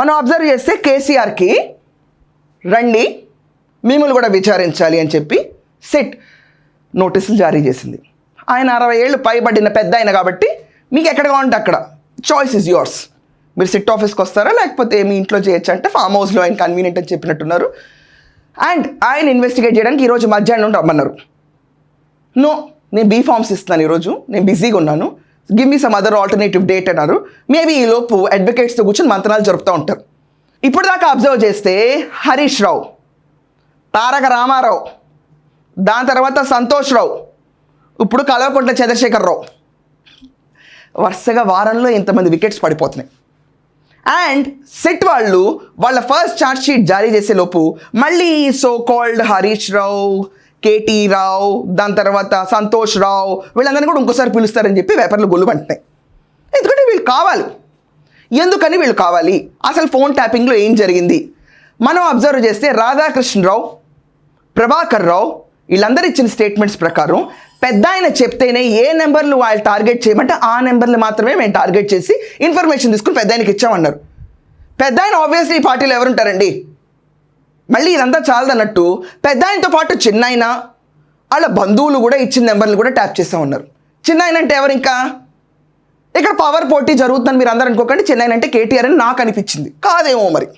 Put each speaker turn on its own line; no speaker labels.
మనం అబ్జర్వ్ చేస్తే కేసీఆర్కి రండి మిమ్మల్ని కూడా విచారించాలి అని చెప్పి సిట్ నోటీసులు జారీ చేసింది. ఆయన 60 ఏళ్ళు పైబడిన పెద్ద ఆయన కాబట్టి మీకు ఎక్కడ కావాలంటే అక్కడ చాయిస్ ఇస్ యువర్స్. మీరు సిట్ ఆఫీస్కి వస్తారా లేకపోతే మీ ఇంట్లో చేయొచ్చు అంటే ఫామ్ హౌస్లో ఆయన కన్వీనియంట్ అని చెప్పినట్టున్నారు. అండ్ ఆయన ఇన్వెస్టిగేట్ చేయడానికి ఈరోజు మధ్యాహ్నం రమ్మన్నారు. నో, నేను బీ ఫార్మ్స్ ఇస్తున్నాను, ఈరోజు నేను బిజీగా ఉన్నాను, give me some other alternative date అన్నారు. మేబీ ఈ లోపు అడ్వకేట్స్తో కూర్చొని మంత్రాలు జరుపుతూ ఉంటారు. ఇప్పుడు దాకా అబ్జర్వ్ చేస్తే హరీష్ రావు, తారక రామారావు, దాని తర్వాత సంతోష్ రావు, ఇప్పుడు కల్వకుంట్ల చంద్రశేఖరరావు, వరుసగా వారంలో ఇంతమంది వికెట్స్ పడిపోతున్నాయి. అండ్ సిట్ వాళ్ళు వాళ్ళ ఫస్ట్ ఛార్జ్ షీట్ జారీ చేసే లోపు మళ్ళీ so called Harish Rao, KT రావు, దాని తర్వాత సంతోష్ రావు వీళ్ళందరినీ కూడా ఇంకోసారి పిలుస్తారని చెప్పి పేపర్లు గొల్లుమంటున్నాయి. ఎందుకంటే వీళ్ళు కావాలి. ఎందుకని వీళ్ళు కావాలి? అసలు ఫోన్ ట్యాపింగ్లో ఏం జరిగింది? మనం అబ్జర్వ్ చేస్తే రాధాకృష్ణరావు, ప్రభాకర్ రావు వీళ్ళందరూ ఇచ్చిన స్టేట్మెంట్స్ ప్రకారం పెద్ద ఆయన చెప్తేనే ఏ నెంబర్లు వాళ్ళు టార్గెట్ చేయమంటే ఆ నెంబర్లు మాత్రమే మేము టార్గెట్ చేసి ఇన్ఫర్మేషన్ తీసుకుని పెద్ద ఆయనకి ఇచ్చామన్నారు. పెద్ద ఆయన ఆబ్వియస్లీ ఈ పార్టీలో ఎవరుంటారండి? మళ్ళీ ఇదంతా చాలదన్నట్టు పెద్ద ఆయనతో పాటు చిన్న ఆయన వాళ్ళ బంధువులు కూడా ఇచ్చిన నెంబర్లు కూడా ట్యాప్ చేస్తూ ఉన్నారు. చిన్న ఆయన అంటే ఎవరు? ఇంకా ఇక్కడ పవర్ పోటీ జరుగుతుందని మీరు అందరూ అనుకోకండి. చిన్న ఆయన అంటే కేటీఆర్ అని నాకు అనిపించింది, కాదేమో మరి.